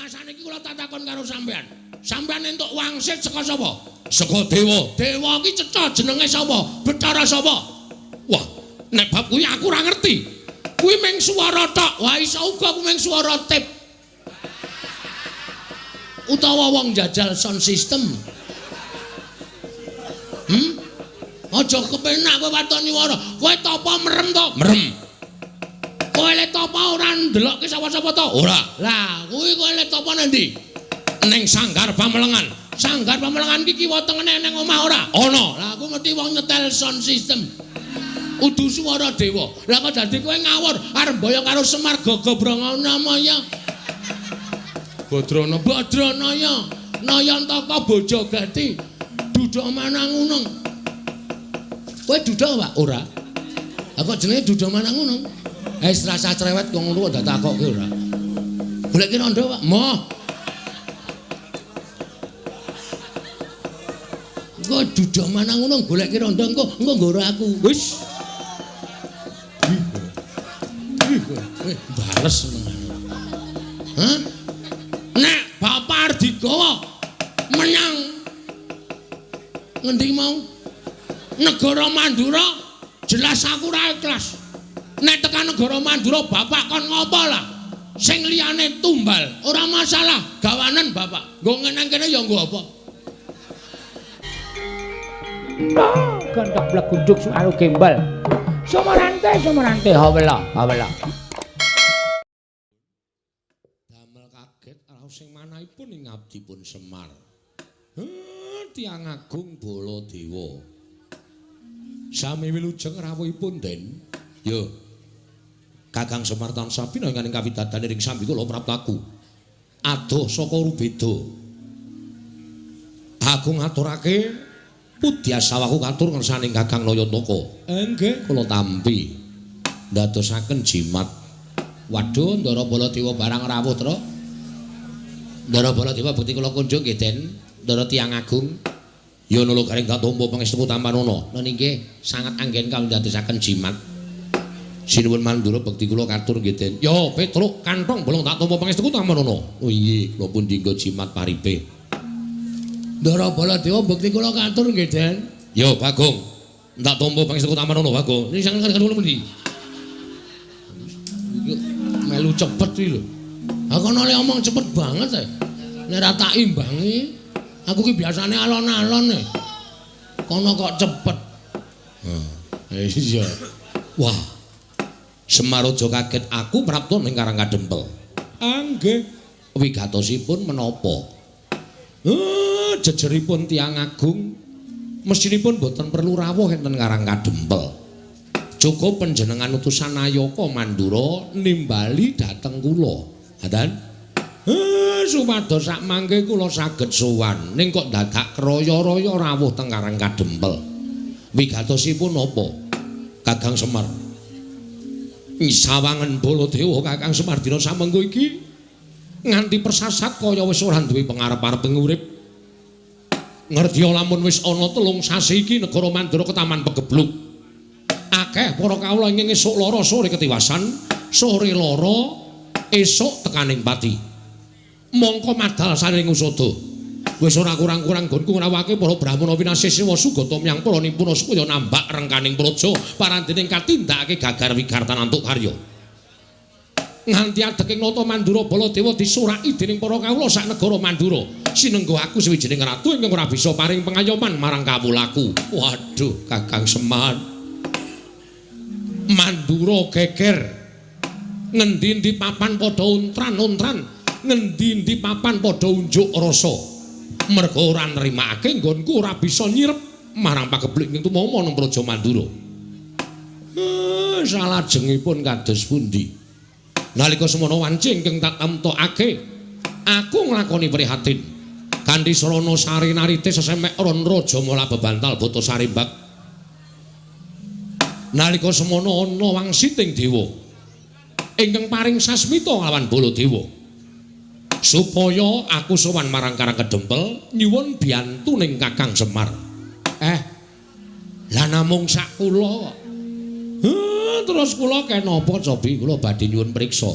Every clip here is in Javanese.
Lah saniki kula tak takon karo sampean. Sampean entuk wangsit saka sapa? Saka dewa. Dewa iki cetha jenenge sapa? Bathara sapa? Wah, nek bab kuwi aku ora ngerti. Kuwi mung swara tok. Wah iso uga ku mung swara tip. Utawa wong jajal sound system. Aja kepenak kowe watoni wara. Kowe tapa merem to? Merem. Kowe le tapa ora ndelokke sapa-sapa to? Ora. Lah, kuwi kowe le tapa nang ndi? Ning Sanggar Pamelengan. Sanggar Pamelengan iki kiwa tengene ning omah ora? Ana. Lah aku mesti wong nyetel sound system. Udu swara dewa. Lah kok dadi kowe ngawur arep boyong karo Semar Gagabranganamaya. Badranaya. Nayantaka Bojogati. Duduk Manangunung. Kowe duduk, Pak? Ora. Lah kok jenenge duduk Manangunung? Rasa cerewet kok ngono kok dak takokke ora. Goleki rondo, Pak. Moh. Kok duduk Manangunung goleki rondo engko nggoro aku. Wis. Bales Hah? Nek Bapak Ardigawa menang ngendi mau? Negara Mandura jelas aku ora ikhlas. Nek tekan negara Mandura Bapak kon ngopo lah? Sing liyane tumbal, ora masalah. Gawanen Bapak. Nggo ngeneng kene ya nggo apa? Gandak blagunduk suaru gembal. Sumerante hawela. Damel kaget raos sing manahipun ing abdipun Semar. Tiang Agung Baladewa. Sami wilujeng rawuhipun den. Yo. Kakang Semar tansah pinanganing kawidadane ring sambi kula praptaku. Adoh saka rubeda. Aku ngaturake pudyasawaku katur ngersaning Kakang Nayantaka. Nggih, kula tampi ndadosaken jimat. Waduh, Ndara Baladewa barang rawuh, Tru. Ndara Baladewa bukti kula kunjung nggih, Den. Ndara Tiang Agung. Ya nulung garing Datompo pangestu Tamanana. Nggih nggih, sangat anggen kawula ndadosaken jimat. Sinuwun Mandura bekti kula katur nggih, Den. Yo, Petruk kantong bolong Datompo pangestu Tamanana. Oh iya, kula pun dinggo jimat paripe. Ndara Baladewa bekti kula katur nggih, Den. Yo, Bagong. Datompo pangestu Tamanana, Bagong. Niki sanget kula pundi? Melu cepet iki lho. Aku nek omong cepet banget e. Nek ra tak imbangi, aku ki biasane alon-alon e. Kono kok cepet. Iya. Wah. Semar aja kaget aku prapta ning Karang Kadempel. Nggih. Wigatosipun menapa? Jejeripun Tiang Agung mesinipun boten perlu rawuh enten Karang Kadempel. Cukup panjenengan utusan Nayaka Mandura nimbali dhateng kula. Hadan? Supados sak mangke kula saged sowan ning kok dadak kraya-raya rawuh teng Karang Kadempel. Wigatosipun napa? Kakang Semar. Sawangen Baladewa Kakang Semar dina samengko iki nganti persasat kaya wis ora duwe pangarep-arep urip. Ngerti lamun wis ana 3 sasi iki negara Mandura ketaman pegebluk. Akeh para kawula ingkang esuk lara sore ketiwasan, sore lara esuk tekaning pati. Mongko madal saring usada. Wis ora kurang-kurang gonku ngrawake para Brahmana Winasesiwa Sugata miyang para nimpuna supaya nambak rengkaning praja parandening katindakake gagar wigartan antuk karya. Nganti adeking nata Mandura Baladewa disuraki dening para kawula sak negara Mandura. Sinenggo aku sawijining ratu ingkang ora bisa paring pengayoman marang kawulaku. Waduh, Kakang Semar. Mandura geger. Ngendi-endi papan padha untran-untran, ngendi-endi papan padha unjuk rasa. Merga ora nrimakake nggonku ora bisa nyirep marang pageblik ing tumama nang Praja Mandura. Salajengipun kados pundi? Nalika semana wanci ingkang tak tamtokake, aku nglakoni prihatin kanthi sarana sarinarite sesemek ron raja mula bebantal bata sarimbak. Nalika semana ana wangsiting dewa ingkang paring sasmita lawan Baladewa supaya aku sowan marang Karang Kadempel nyuwun biyantu ning Kakang Semar. Lah namung sak kula kok. Terus kula kenapa cobi kula badhe nyuwun priksa.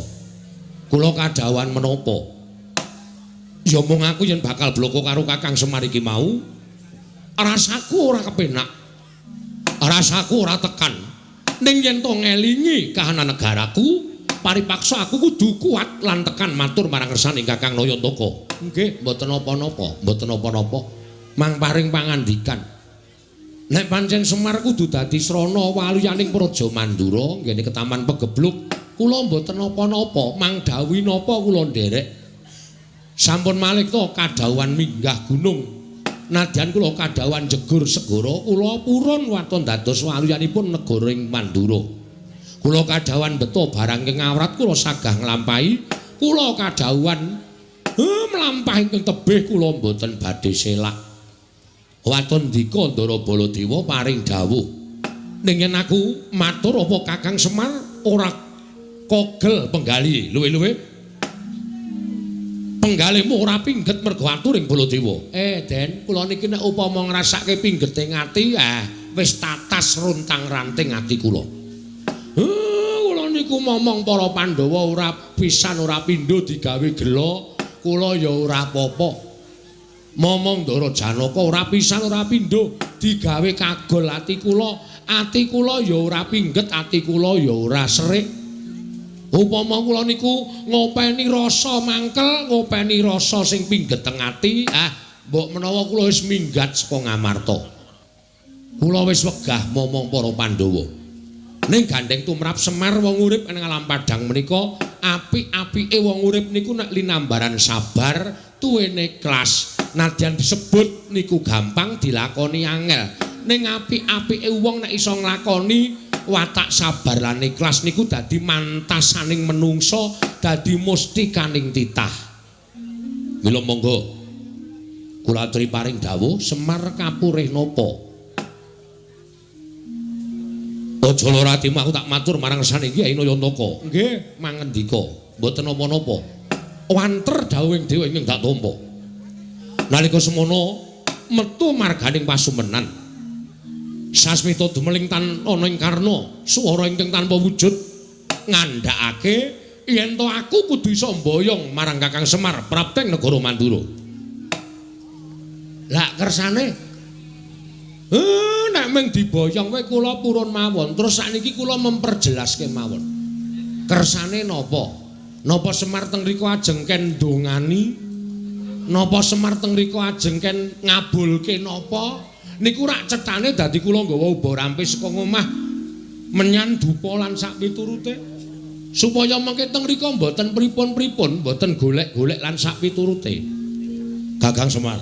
Kula kadhawan menapa? Ya mung aku yen bakal bloko karo Kakang Semar iki mau, rasaku ora kepenak. Rasaku ora tekan. Ning yen to ngelingi kahanan negaraku, paripaksa aku kudu kuat lan tekan matur marang ngersani Kakang Nayantaka. Nggih, mboten napa-napa, mboten napa-napa. Mang paring pangandikan. Nek pancen Semar kudu dadi srana waluyaning Praja Mandura nggene Ketaman Pegebluk, kula mboten napa-napa, mang dawuh napa kula nderek. Sampun malih to kadhawuhan minggah gunung. Nadyan kula kadhawuhan jegur segara, kula purun waton dados waluyanipun negara ing Mandura. Kula kadhawuhan beto barang ing awrat kula sagah nglampahi, kula kadhawuhan mlampahi ing tebih kula mboten badhe selak. Waton dika Ndara Baladewa paring dawuh. Ning yen aku matur apa Kakang Semar ora kogel penggali luwe-luwe. Penggalihmu ora pingget mergo atur ing Baladewa. Den, kula niki nek upama ngrasake pinggete ngati, wis tatas runtang-ranting ati kula. Kula niku momong para Pandhawa ora pisan ora pindho digawe gela, kula ya ora apa-apa. Momong Ndara Janaka ora pisan ora pindho digawe kagol ati kula ya ora pingget, ati kula ya ora serik. Upama kula niku ngopeni rasa mangkel, ngopeni rasa sing pingget teng ati, mbok menawa kula wis minggat saka Ngamarta. Kula wis wegah momong para Pandhawa. Ning gandeng tumrap Semar wong urip ing alam padhang menika, apik-apike wong urip niku nek linambaran sabar, tuwene ikhlas. Nadyan disebut niku gampang dilakoni angel. Ning apik-apike wong nek iso nglakoni watak sabar lan ikhlas niku dadi mantasaning menungsa, dadi mustikaning titah. Mila monggo kula aturi paring dawuh Semar kapurih napa? Aja lara atimu aku tak matur marang sane Kyai Nayantaka. Nggih, mangendika, mboten napa-napa. Wanter dawuhing dewa ingkang dak tampa. Nalika semono metu marganing pasumenan. Sasmita dumeling tan ana ing karna swara ingkang tanpa wujud ngandhakake yen to aku kudu iso mboyong marang Kakang Semar prapteng negara Mandura. Lah kersane nek mung diboyong kowe kula purun mawon. Terus sakniki kula memperjelaske mawon. Kersane napa? Napa Semar teng mriku ajeng ken ndongani? Napa Semar teng mriku ajeng ken ngabulke napa? Niku rak cethane dadi kula nggawa uba rampis saka omah menyan dupa lan sak piturute. Supaya mengke teng mriku mboten pripun-pripun, mboten golek-golek lan sak piturute. Kakang Semar.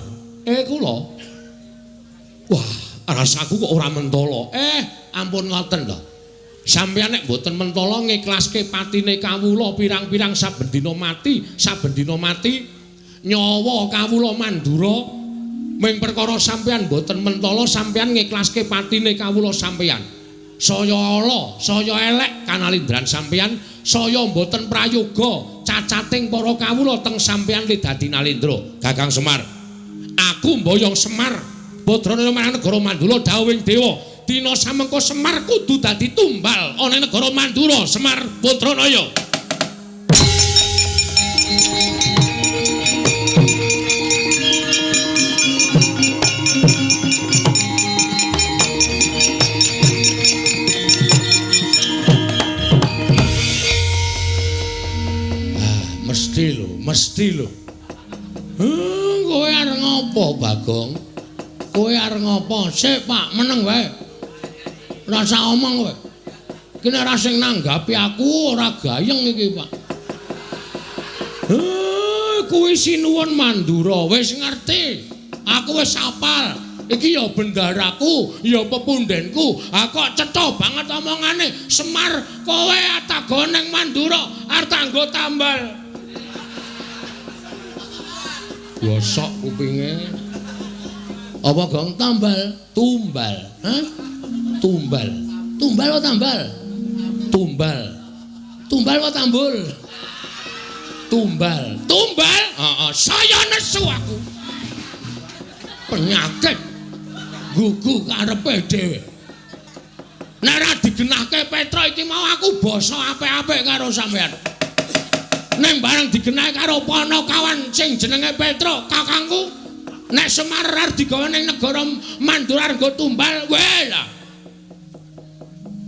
Kula. Wah, rasaku kok ora mentala. Ampun ngoten lho. Sampeyan nek mboten mentala ngiklaske patine kawula pirang-pirang saben dina mati, nyawa kawula Mandura ming perkara sampeyan mboten mentala sampeyan ngiklaske patine kawula sampeyan. Saya ala, saya elek kanalindran sampeyan, saya mboten prayoga cacating para kawula teng sampeyan le dadi nalindra. Kakang Semar, aku mboyong Semar putrane marang negara Mandura dawuhing dewa. Dina samengko Semar kudu dadi tumbal ana negara Mandura. Semar Putranaya. Mesti lho. Kowe arep ngopo, Bagong? Kowe arep ngopo? Sik, Pak, meneng wae. Ora usah omong kowe. Iki nek ora sing nanggapi aku ora gayeng iki, Pak. Kowe sinuwun Mandura, wis ngerti. Aku wis apal. Iki ya bendaraku, ya pepundhenku. Kok cetha banget omongane. Semar, kowe atago ning Mandura arep tanggo tambal. Gosok kupinge. Apa Gong tambal? Tumbal. Hah? Tumbal. Tumbal apa tambal? Tumbal. Tumbal apa tambul? Tumbal. Tumbal? Saya nesu aku. Penyakit. Gugu karepe dhewe. Nek ora digenahke Petra iki mau aku basa apik-apik karo sampean. Ning bareng digenahi karo Panakawan sing jenenge Petro, kakangku. Nek Semar arep digawe ning negara Mandura nggo tumbal, weh lah.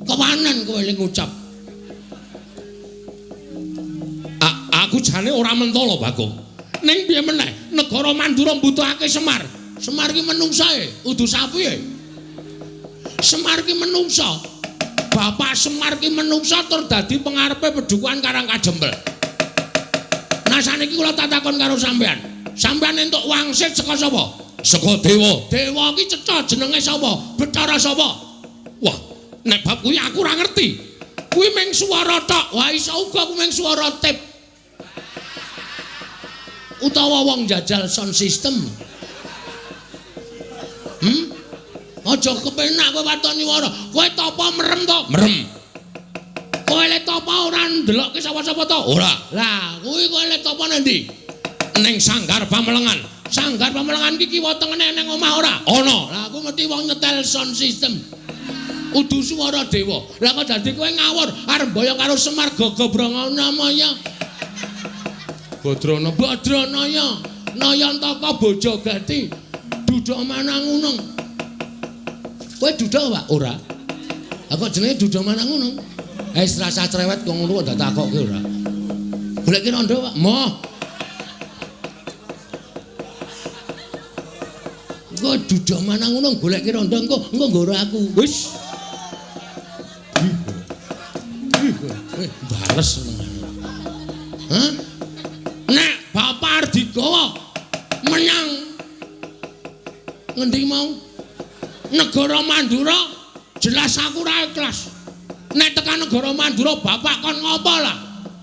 Kewanen kowe ling ngucap. Aku jane ora mentolo, Bagong. Ning piye meneh, negara Mandura mbutuhake Semar. Semar ki menungsae, udu sapi. Semar ki menungsa. Bapak Semar ki menungsa tur dadi pengarepe Pedukuhan Karang Kajembel. Nah saniki kula tak takon karo sampean. Sampean entuk wangsit saka sapa? Saka dewa. Dewa ki cetha jenenge sapa? Bathara sapa? Wah, nek bab kuwi aku ora ngerti. Kuwi mung swara tok. Wah iso uga kuwi mung swara tip. Utawa wong jajal sound system. Aja kepenak kowe watoni wara. Kowe tapa merem to? Merem. Kowe le tapa ora ndelokke sapa-sapa to? Ora. Lah, kuwi kowe le tapa nang ndi? Ning Sanggar Pamelengan. Sanggar Pamelengan iki kiwa tengene ning omah ora? Ana. Lah aku mesti wong nyetel sound system. Udu swara dewa. Lah kok dadi kowe ngawur arep boyong karo Semar Gagabranganamaya. Badranaya. Nayantaka Bojogati. Duduk Manangunung. Kowe duduk, Pak? Ora. Lah kok jenenge duduk Manangunung? Wis rasa cerewet kok ngono kok dak takokke ora. Goleki rondo, Pak. Moh. Engko duduk Manangunung goleki rondo engko nggoro aku. Wis. Bales Hah? Nek Bapak Ardigawa menyang ngendi mau? Negara Mandura jelas aku ora ikhlas. Nek tekan negara Mandura Bapak kon ngopo lah?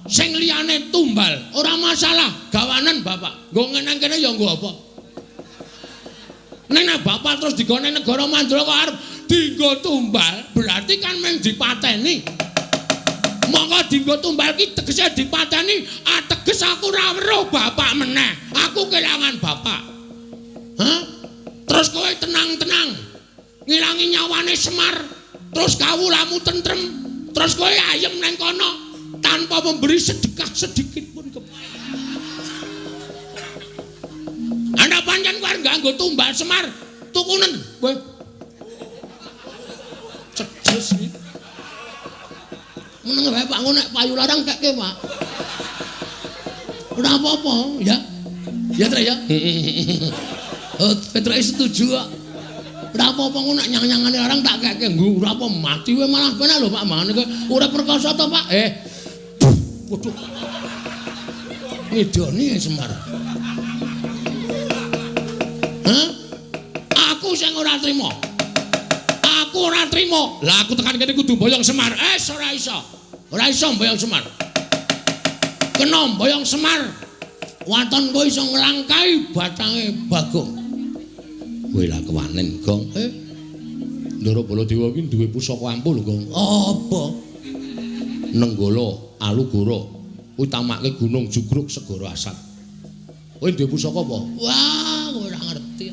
Sing liyane tumbal, ora masalah, gawanen Bapak. Nggo ngeneng kene ya nggo apa? Nek Bapak terus digone negara Mandura kok arep dienggo tumbal, berarti kan mung dipateni. Monggo dienggo tumbal ki tegese dipateni, ateges aku ora weruh Bapak meneh. Aku kelangan Bapak. Hah? Terus kowe tenang-tenang. Ngilangi nyawane Semar, terus kawulamu tentrem, terus kowe ayem nang kono tanpa memberi sedekah sedikit pun ke. Anda pancen kowe gak nggo tumbal Semar, tukunen kowe. Cejes iki. Meneng wae Pak, nek payu larang keke, Pak. Ora apa-apa, ya. Ya, Tra ya. Petro setuju kok. Ora apa-apa ngono nek nyang-nyangane orang tak keke nggo ora apa mati kowe malah penak lho Pak mangane kowe urip perkasa to Pak. Waduh. Ngidoni Semar. Hah? Aku sing ora trima. Aku ora trima. Lah aku tekan kene kudu boyong Semar. Ora iso. Ora iso boyong Semar. Kena boyong Semar. Waton kowe iso nglangkai batange Bagong. Kowe lah kewanen, Gong. Ndara Baladewa ki duwe pusaka ampul, Gong. Apa? Nenggala Alugara utamake Gunung Jugruk Segara Asat. Kowe duwe pusaka apa? Wah, kowe ora ngerti.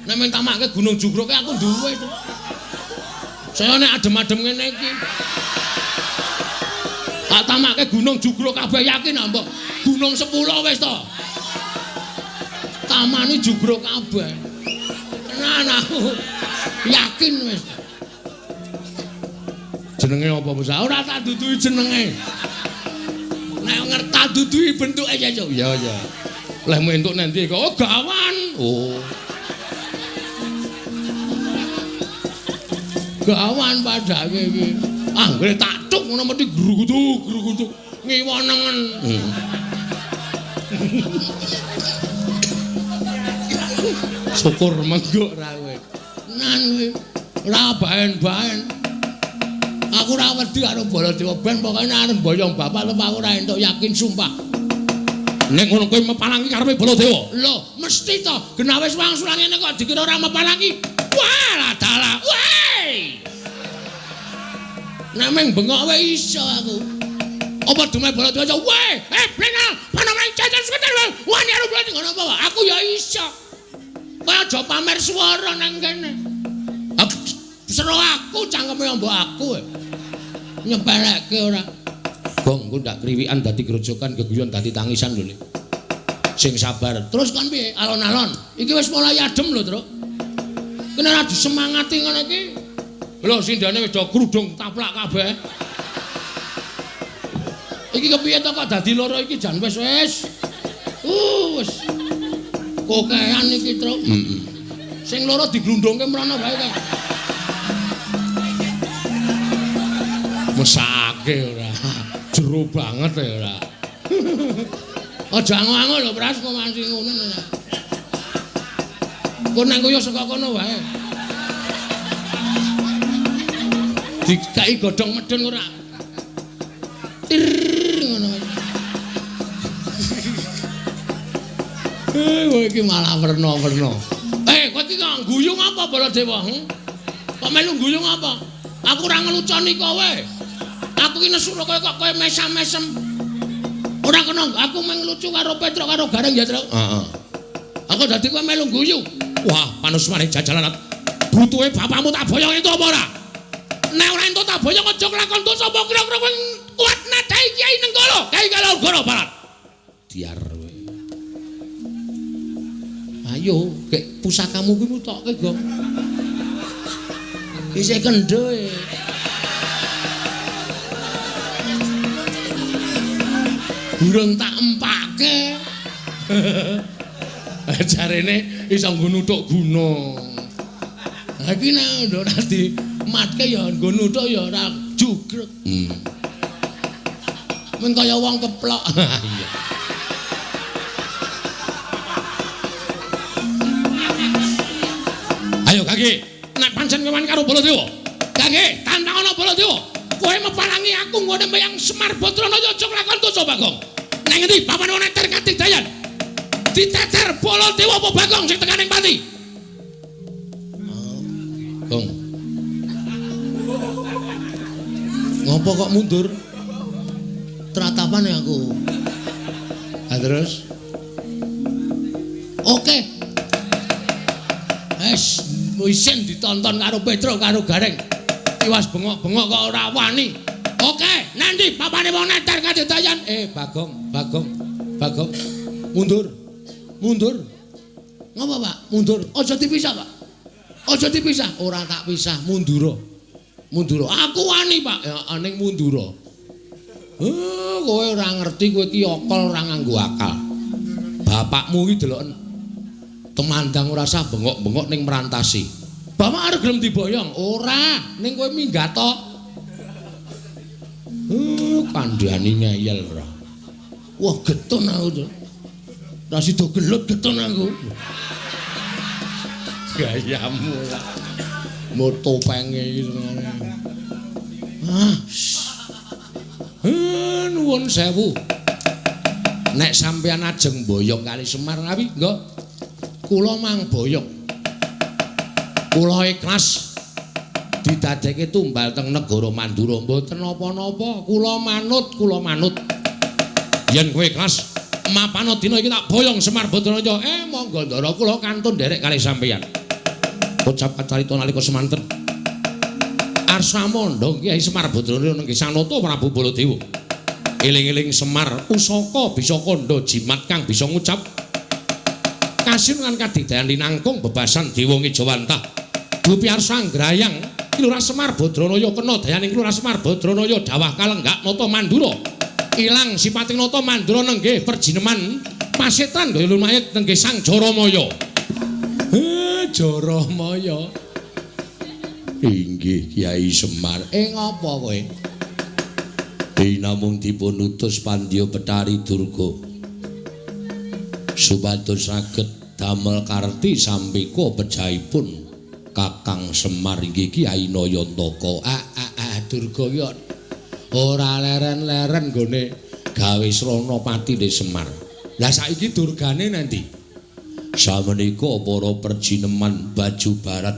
Nek men tamake Gunung Jugruk aku duwe to. Saya nek adem-adem ngene iki. Tak tamake Gunung Jugruk kabeh yakin mbok Gunung 10 wis to. Tamani Jugruk kabeh. Tenan aku yakin wis. Jenenge apa Mas? Ora tak duduhi jenenge. Nek ngerti duduhi bentuke ya yo. Ya ya. Leh entuk nanti kok gawan. Oh. Gawan padake iki. Anggere tak cuk ngono mesti grugutuk ngiwonengen. Syukur menggok ra kowe. Nan kowe ora baen-baen. Aku ora wedi karo Baladewa ben pokoke arep boyong bapak lho aku ora entuk yakin sumpah. Nek ngono kowe mepalangi karepe Baladewa. Lho, mesti to. Genah wis wangsulan ngene kok dikira ora mepalangi. Wah, dalah. Woi. Nek meng bengok wae iso aku. Apa dume Baladewa aja. Weh, blenal, panamane jajan sekedar wae. Wani arep berarti ngono apa? Aku ya iso. Kowe aja pamer swara nang kene. Sero aku cangkeme mbok aku. Nyepelekke ora. Gong, ku ndak kriwikan dadi grojokan geguyon dadi tangisan lho. Sing sabar. Terus kon piye? Alon-alon. Iki wis mulai adem lho, Truk. Kena ora disemangati ngene iki. Lho sindane wis do krudung taplak kabeh. Iki kepiye to kok dadi loro iki jan wis. Wis. Kokean iki, Truk. Sing loro diglundungke mrana wae kok. Mesake ora. Jero banget ya ora. Aja ango-ango lho, Pras, kok manci ngono. Kok nang koyo saka kono wae. Dikai godhong medun ora. Tir ngono. Kowe iki malah werna-werna. Kowe iki kok guyung apa Baladewa? Kok melu guyung apa? Aku ora ngeluconi kowe. Aku iki nesu kowe kok kowe mesam-mesem. Ora kena aku menglucu karo Petruk karo Gareng ya, Truk. Heeh. Aku dadi kowe melu guyu. Wah, panusmane jajalan. Butuhe bapakmu tak boyong itu apa ora? Nek ora entuk tak boyong aja kelakon dosa apa kira-kira kowe kuat nadai Kiai Nenggala. Kiai Kalogoro Barat. Diar kowe. Ayo, gek pusakamu kuwi mutokke, Gong. Isih kendho e. Durung tak empake. Jarene iso nggo nuthuk gunung. Ha iki nek ora dimatke ya nggo nuthuk ya ora jugrek. Men kaya wong keplok. Iya. Ayo Kaki, nek pancen kewan karo Baladewa. Kaki, tantang ana Baladewa. Kowe mepalangi aku nggone mbayang Semar Badranaya aja nglakon dosa Bagong. Nang endi papan neter Katidayan? Diteter Baladewa apa Bagong sing tekaning pati? Gong. Ngopo kok mundur? Teratapane aku. Terus? Oke. Isin ditonton karo Petruk karo Gareng. Tiwas bengok-bengok kok ora wani. Oke, nanti papane wong neter Katidayan. Bagong. Mundur. Ngapa, Pak? Mundur. Aja dipisah, Pak. Aja dipisah. Ora tak pisah, mundura. Aku wani, Pak. Ya ning mundura. Kowe ora ngerti kowe iki okol ora nganggo akal. Bapakmu iki deloken temandang ora sah bengok-bengok ning merantasi. Bapak arep gelem diboyong? Ora, ning kowe minggat tok. Kandhani ngeyel ora. Wah, getun aku to. Ra sida gelut getun aku. Gayamu lah. Moto penge iki ngene. Nuwun sewu. Nek sampeyan ajeng boyong kali Semar ngawi, nggo. Kula mang boyong. Kula ikhlas didadekke tumbal teng negara Mandura mboten napa-napa. Kula manut. Yen kowe ikhlas mapana dina iki tak boyong Semar Badranaya. Monggo ndara kula kantun nderek kalih sampeyan. Ucap kacarita nalika semanten. Arsamondo Kyai Semar Badranaya nenggih Sanata Prabu Baladewa. Eling-eling Semar pusaka bisa kandha jimat kang bisa ngucap kasinungan kadidayan linangkung bebasan Dewa Ngejawantah. Dupi arsa nggrayang Lurah Semar Badranaya kena dayaning Lurah Semar Badranaya dawah kalenggak nata Mandura. Ilang sipating nata Mandura nenggih perjineman pasetan daya lumayet nenggih Sang Jaramaya. Jaramaya. Inggih Kyai Semar. Ngapa kowe? Namung dipun utus Pandya Betari Durga supados saged damel karti sampika pejahipun Kakang Semar inggih Kyai Nayantaka. Durga ya ora leren-leren nggone gawe srana patine Semar. Lah saiki durgane nanti? Samenika para perjineman Baju Barat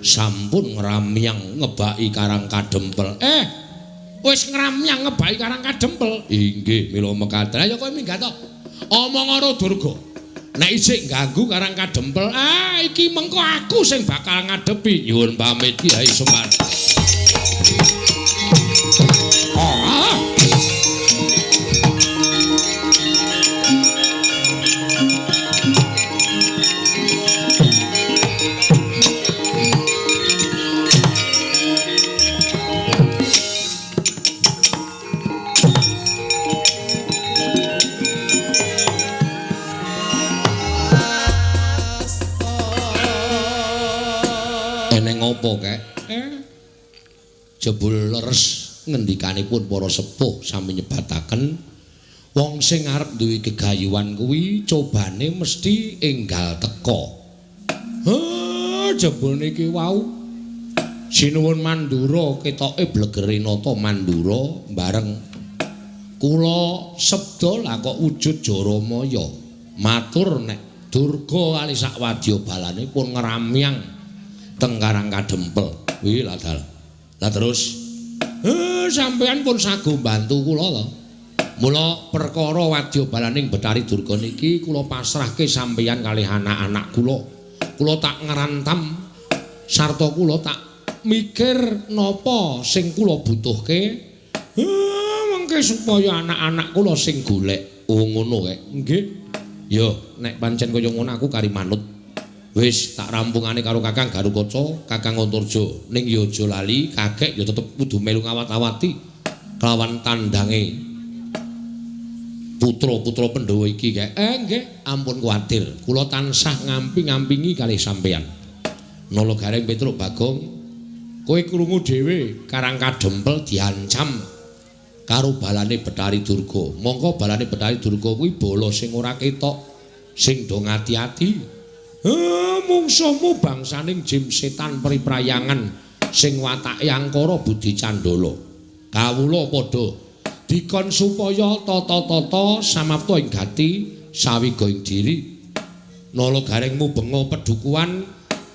sampun ngramyang ngebaki Karang Kadempel. Wis ngramyang ngebaki Karang Kadempel. Inggih mila mekaten. Ayo kowe minggat to. Omong karo Durga. Nek isih ganggu Karang Kadempel, iki mengko aku sing bakal ngadepi. Nyuwun pamit Kyai Semar. Napa kek? Jebul leres ngendikanipun para sepuh sami nyebataken wong sing arep duwe gegayuhan kuwi cobane mesti enggal teka. Jebul niki wau sinuwun Mandura ketoke blegere nata Mandura bareng kula sebda lah kok wujud Jaramaya matur nek Durga kali sak wadyabalane pun ngramyang teng Karang Kadempel kuwi ladal. Lah terus sampeyan pun sago bantu kula to. Mula perkara wadyabalaning Betari Durga niki kula pasrahke sampeyan kalih anak-anak kula. Kula tak ngrantam sarta kula tak mikir napa sing kula butuhke mengke supaya anak-anak kula sing golek. Oh ngono kek. Nggih. Ya nek pancen kaya ngono aku kari manut. Wis tak rampungane karo Kakang Garukaca, Kakang Antarja. Ning ya aja lali, kakek ya tetep kudu melu ngawat-awati kelawan tandange putra-putra Pandhawa iki kek. Nggih, ampun kuwatir. Kula tansah ngampi-ngampingi kalih sampeyan. Nala Gareng Petruk Bagong, kowe krungu dhewe Karang Kadempel diancam karo balane Betari Durga. Mongko balane Betari Durga kuwi bala sing ora ketok, sing do ngati-ati. Mungsuhmu bangsaning jim setan priprayangan sing watake angkara budi candala. Kawula padha dikon supaya tata-tata samapta ing gati sawiga ing diri. Nala Garengmu benga pedukuhan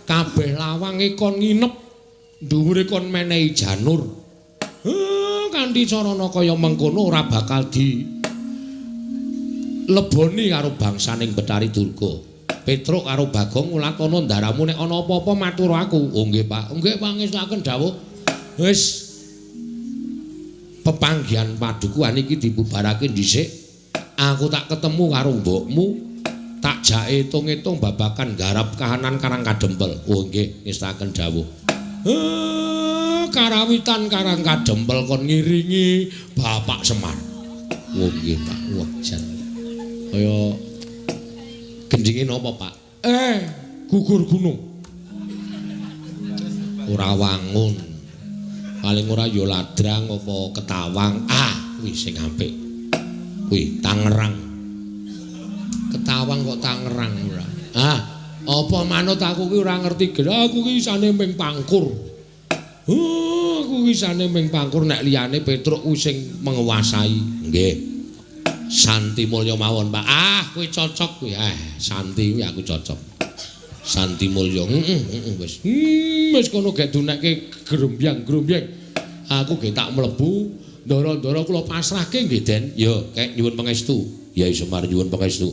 kabeh lawange kon nginep dhuwure kon menehi janur. Kanthi carana kaya mengkono ora bakal di leboni karo bangsaning Betari Durga. Petruk karo Bagong ngulatana ndaramu nek ana apa-apa matur aku. Oh nggih Pak. Nggih pangestaken dawuh. Wis pepanggihan padukuhan iki dibubarake dhisik. Aku tak ketemu karo mbokmu. Tak jake itung-itung babakan garap kahanan Karang Kadempel. Oh nggih ngestaken dawuh. Karawitan Karang Kadempel kon ngiringi Bapak Semar. Oh nggih Pak. Wah jan. Kaya gendinge napa, Pak? Gugur gunung. Ora wangun. Paling ora ya ladrang apa ketawang. Kuwi sing apik. Kuwi Tangerang. Ketawang kok Tangerang ora. Apa manut aku ki ora ngerti gerah aku ki isane ming pangkur. Aku ki isane ming pangkur nek liyane Petruk kuwi sing menguasai. Nggih. Santi Mulya mawon, Pak. Kuwi cocok kuwi. Santi kuwi aku cocok. Santi Mulya. Wis. Wis kono gek dunekke grombyang-grombyang. Aku ge tak mlebu, ndara-ndara kula pasrahke nggih, Den. Ya, kek nyuwun pangestu. Kyai Semar nyuwun pangestu.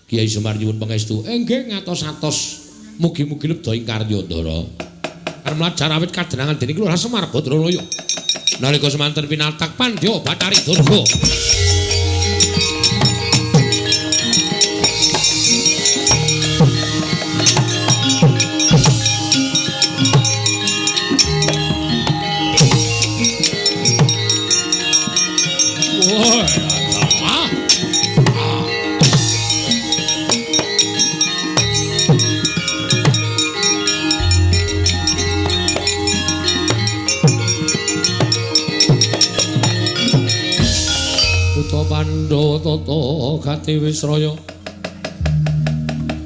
Kyai Semar nyuwun pangestu. Nggih ngatos-atos. Mugi-mugi lebda ing karya ndara. Arep awit kadenangan dening Kelurahan Semar Badranaya. Nalika semanten pinatak Pandya Betari Durga. Pandhawa tata gati Wisraya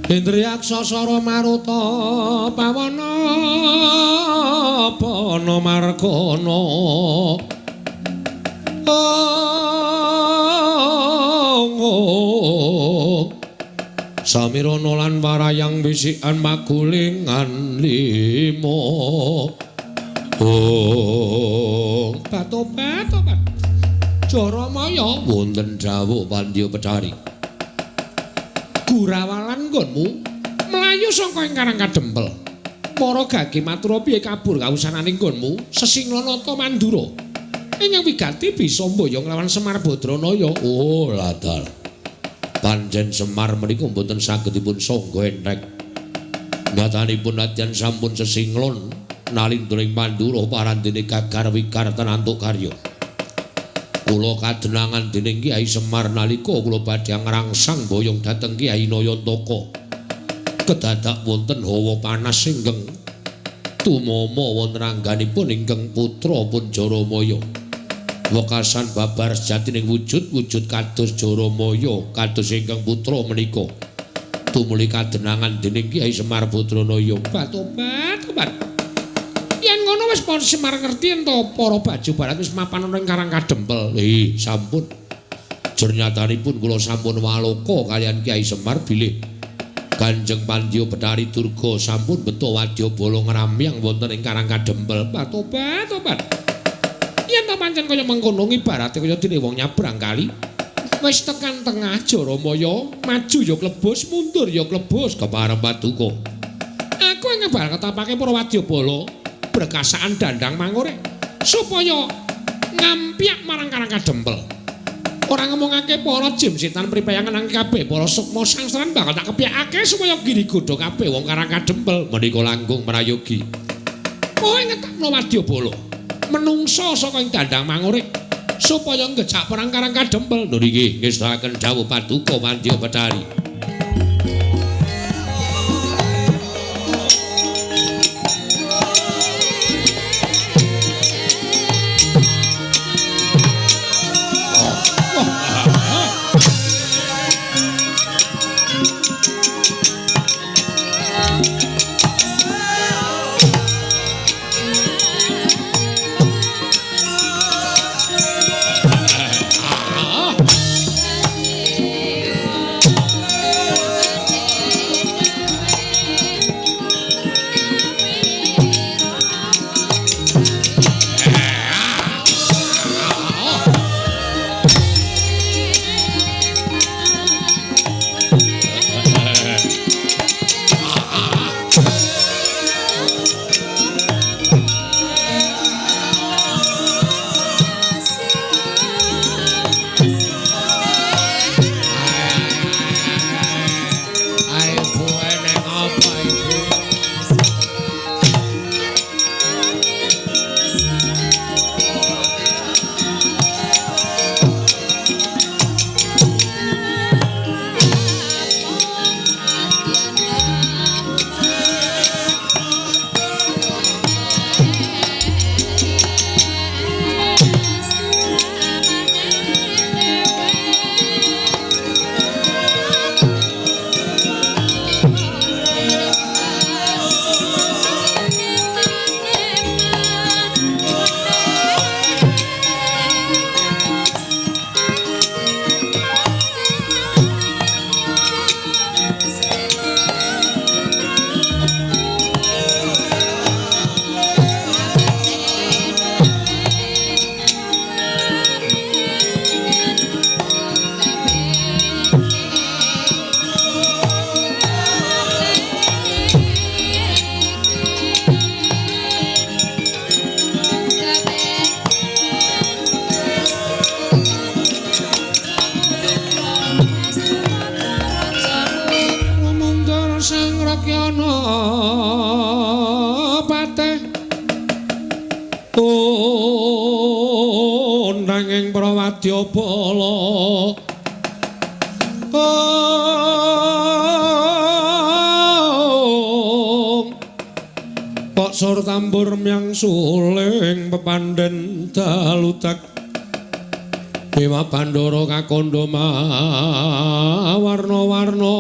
Indriyaksa Sara Maruta Pawana Pana Margana Samirana lan warayang bisikan magulingan lima Batobat Jaramaya wonten dawuh Pandya Betari. Gurawalan nggonmu mlayu saka ing Karang Kadempel. Para gage matura piye kabur kawusananing nggonmu Sesingnanata Mandura. Ing wigati bisa mboyong lawan Semar Badranaya. Oh, ladal. Panjen Semar menika mboten saged dipun sangga entheng. Ngatanipun nadyan sampun sesinglon nalindring Mandura parandene gagar wikar tenantuk karya. Kula kadenangan dening Kyai Semar nalika kula badhe ngrangsang boyong dhateng Kyai Nayantaka. Kedadak wonten hawa panas singgeng tumama wonten angganipun ingkang putra pun Jaramaya. Wekasan babar sejatining wujud kados Jaramaya kados ingkang putra menika tumuli kadenangan dening Kyai Semar Badranaya. Tobat. Yen ngono wis pon Semar ngerti ento para baju barat wis mapan ana ing Karang Kadempel. Sampun. Jur nyatanipun kula sampun waloka kalian Kyai Semar bilih Kanjeng Pandya Betari Durga sampun beto wadyabala ngramyang wonten ing Karang Kadempel. Tobat. Yen ta pancen kaya mengkono ibarate kaya dene wong nyabrang kali. Wis tekan tengah Jaramaya, maju ya klebus, mundur ya klebus kepareng Paduka. Aku ngebal ketapake para wadyabala berkasaan dandang mangore supaya ngampiak marang Karang Kadempel. Ora ngomongake para jim setan pripayangan nang kabeh para sukma sangsaran bakal tak kepiyakake supaya giri godho kabeh wong Karang Kadempel menika langkung merayogi. Kowe ngetakno wadyabala menungso saka ing dandang mangore supaya ngejak perang Karang Kadempel. Lho niki ngestahaken dawuh Paduka Pandya Betari. Wadyabala Pak Sur tambur myang suling pepandhen dalutak Bima Bandara kakandha warna-warna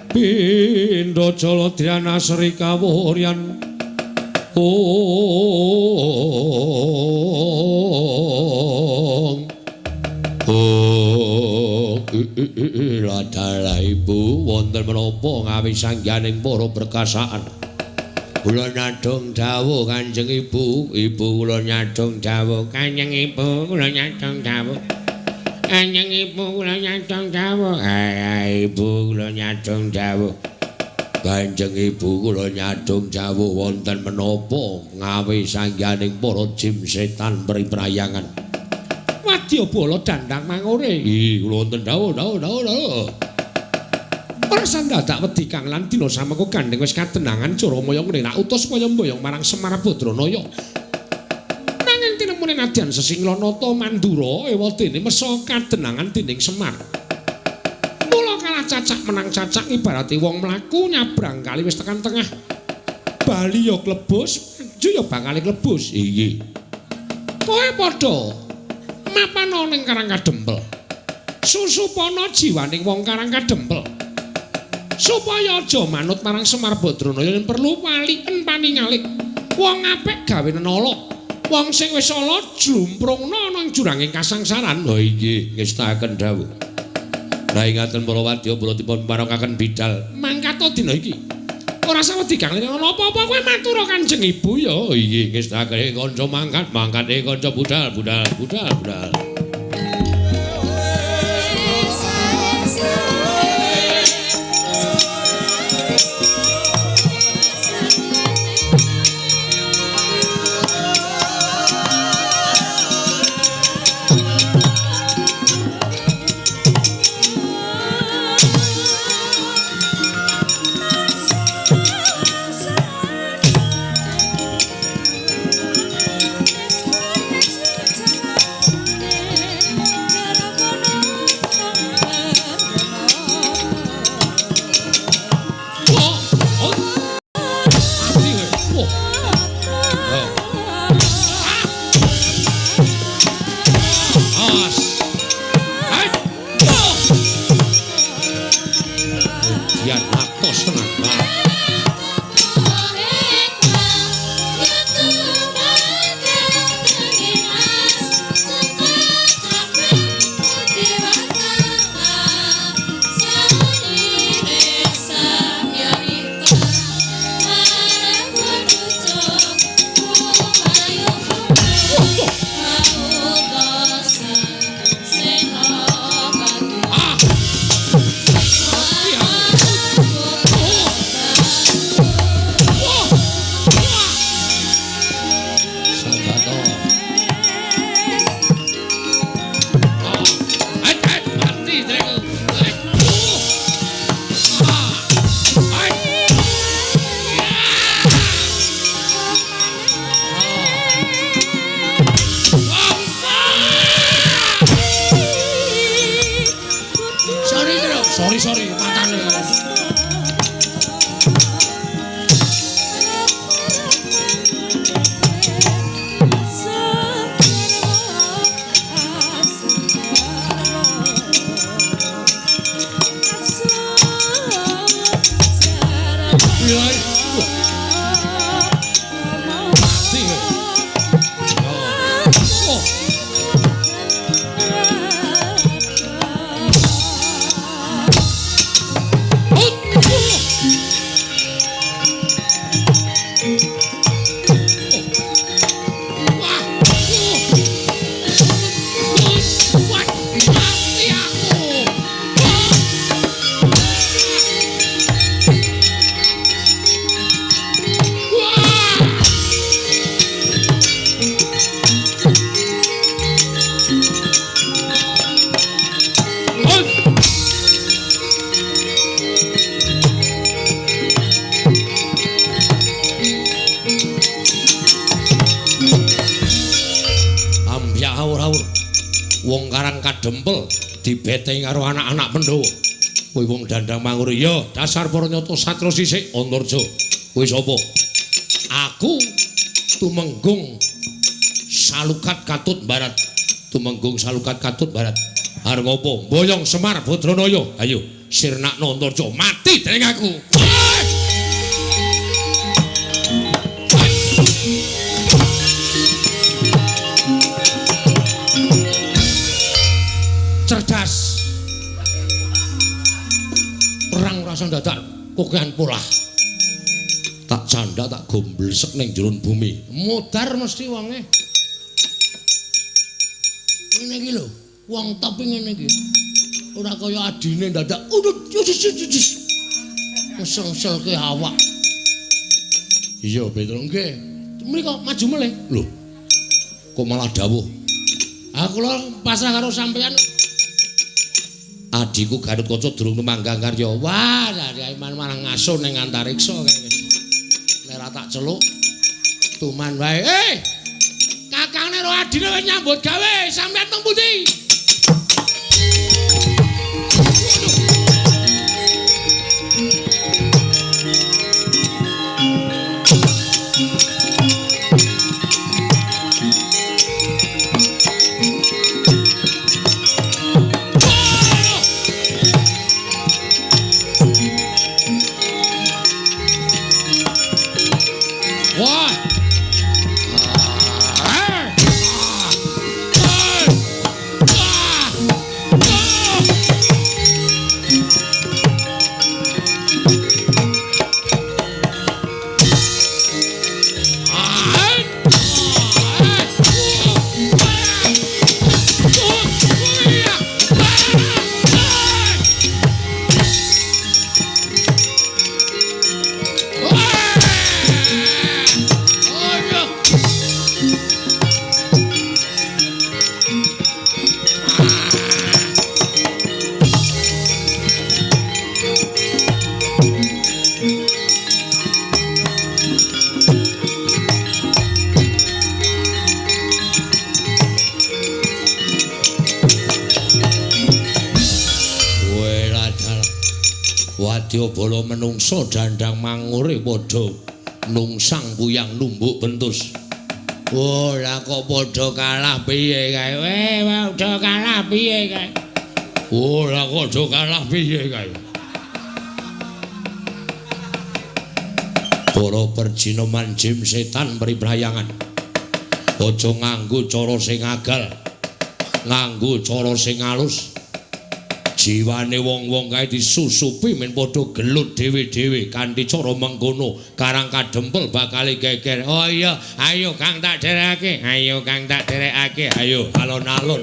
Pindha Jala Dhyana Sri Kawuryan Ladala Ibu wonten menapa ngawi sangganing para berkasaan kula nyadong dawuh Kanjeng Ibu kula nyadong dawuh Kanjeng Ibu kula nyadong dawuh Kanjeng Ibu kula nyadong dawuh Ibu kula nyadong dawuh Kanjeng Ibu kula nyadong dawuh wonten menapa ngawi sangganing para jim setan priprayangan wadyabala dandang mangore. Kula wonten dawuh. Ora sandadak wedi Kang lan dina samengko gandeng wis katenangan Jaramaya ngrenak utus supaya mboyong marang Semar Badranaya. Nanging tinemune nadyan Sesinglanata Mandura ewa dene mesa kadenangan dening Semar. Mula kalah cacak menang cacak ibarate wong mlaku nyabrang kali wis tekan tengah. Bali ya klebus, maju ya bakal klebus. Iya. Kowe padha mapana ning Karang Kadempel. Susupana jiwaning wong Karang Kadempel. Supaya aja manut marang Semar Badranaya yen perlu waliken paningalik. Wong apik gawe nenala. Wong sing wis ala jlumprungna nang juranging kasangsaran. Lha inggih ngestaken dawuh. Lah ingaten para wadya kula dipun parangaken bidal mangkata dina iki. Ora sawedi kang leren apa-apa kowe matur Kanjeng Ibu ya. Inggih ngestaken kanca mangkat kanca budal. Sorry, matane. Wong Karang Kadempel dibeteng karo anak-anak Pandhawa. Kowe wong Dandang Manguri ya, dasar para nyata satra sisik Antarja. Kowe sapa? Aku Tumenggung Salukat Katut Barat. Tumenggung Salukat Katut Barat. Arep ngopo? Boyong Semar Badranaya. Ayo, sirnakna Antarja mati dening aku. Cerdas perang rasa dadak kokean polah tak canda tak gomblesek ning jero bumi modar mesti wonge ngene iki lho wong top ngene iki ora kaya adine dadak meseng-selke awak iya betul nggih mriko maju melih lho kok malah dawuh aku lho pasrah karo sampean adiku Garutkaca durung numanggang karya. Wah, dari iman marang ngaso ning antariksa kene. Nek ra tak celuk tuman wae. Kakangne ro adine wis nyambut gawe, sampeyan teng pundi? Wadyabala menungsa dandang mangure padha nungsang kuyang numbuk bentus. Oh, lah kok padha kalah piye kae? Padha kalah piye kae? Oh, lah kok padha kalah piye kae? Para perjinoman jim setan pribrayangan. Aja nganggo cara sing agal. Nganggo cara sing alus. Jiwane wong-wong kae disusupi men padha gelut dhewe-dhewe kanthi cara mengkono Karang Kadempel bakal geger. Oh iya, ayo Kang tak derekake. Ayo Kang tak derekake. Ayo alon-alon.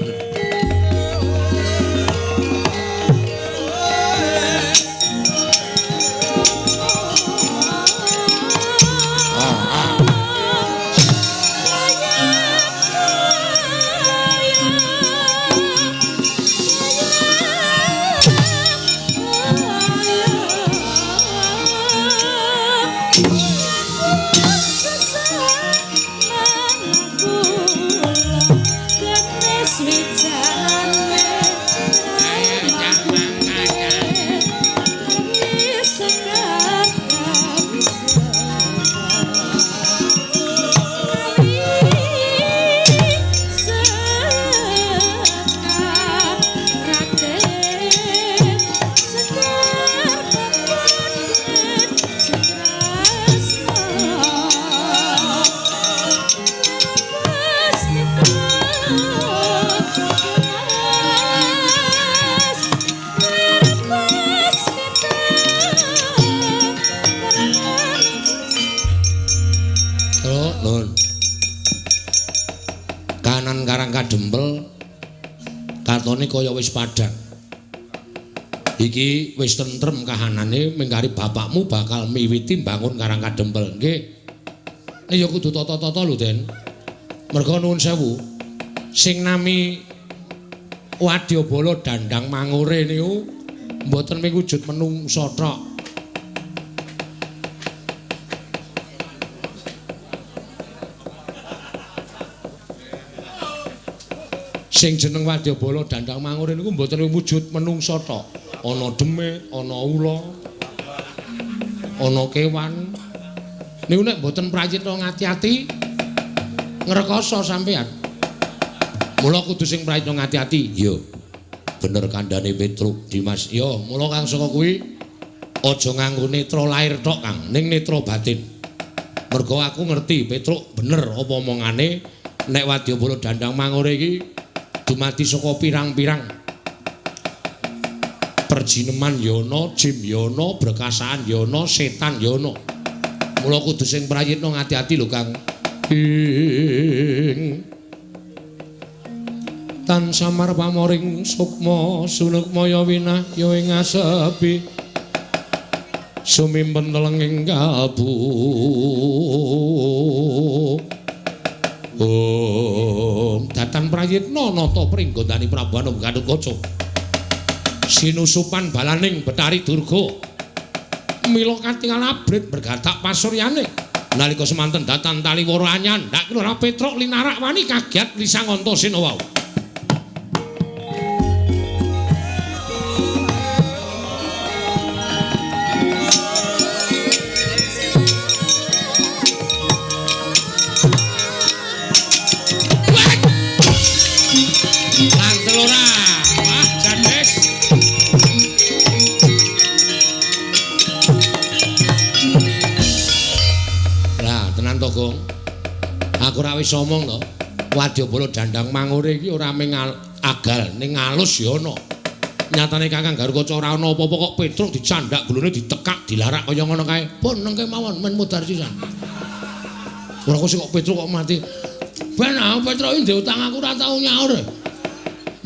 Kadempel katone kaya wis padhang. Iki wis tentrem kahanane mengkari bapakmu bakal miwiti bangun Karang Kadempel. Nggih. Nek ya kudu tata-tata lho, Den. Merga nuwun sewu. Sing nami Wadyabala dandang mangure niku mboten miwujud menungsa tok. Sing jeneng Wadyabala dandang mangure niku mboten wujud menungsa tok. Ana demit, ana ula, ana kewan. Niku nek mboten prayitna ngati-ati ngrekoso sampean. Mula kudu sing prayitna ngati-ati. Yo. Bener kandhane Petruk Dimas. Yo, mula Kang saka kuwi aja nganggo netra lair tok, Kang, ning netra batin. Mergo aku ngerti Petruk bener apa omongane nek Wadyabala dandang mangure iki dumadi saka pirang-pirang perjineman yana, jim yana, berkasaan yana, setan yana. Mula kudu sing prayitna ngati-ati lho, Kang. Ing tan samar pamoring sukma sunukmaya winah ya ing asepi sumimpen telenging kalbu. Datan prayitna nata pringgondani Prabu Anu Gatotkaca sinusupan balaning Betari Durga mila katingal abrit bergatak pasuryane nalika semanten datan taliwara anyan ndak kira Petruk linarak wani kagiat lisang Antasena wau. Aku ora wis omong to. Wadyabala dandang mangure iki ora mung agal ning alus ya ana. Nyatane Kakang Garukaca ora ana apa-apa kok Petruk dicandak gulune ditekak dilarak kaya ngono kae. Pun nengke mawon men mudhar sisan. Ora kok kok Petruk kok mati. Ben Petruk iki ndek utang aku ora tau nyaur.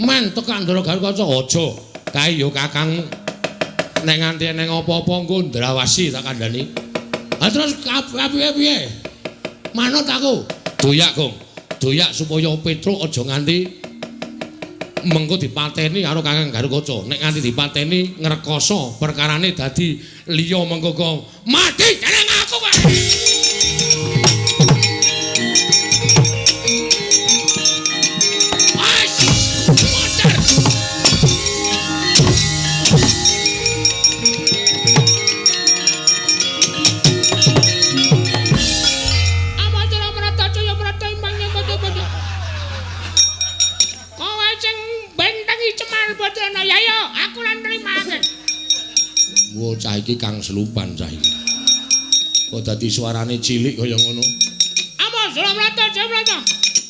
Men tekak Ndara Garukaca aja. Kae ya Kakang nek nganti eneng apa-apa engko ndrawasi tak kandhani. Ha terus piye-piye? Manut aku. Doyak, Gong. Doyak supaya Petruk aja nganti mengko dipateni karo Kakang Garukaca. Nek nganti dipateni ngrekoso perkarane dadi liya mengko mati dening aku kae. Bocah iki Kang Slupan cah iki. Kok dadi suarane cilik kaya ngono. Apa Sulamrata Jamrata?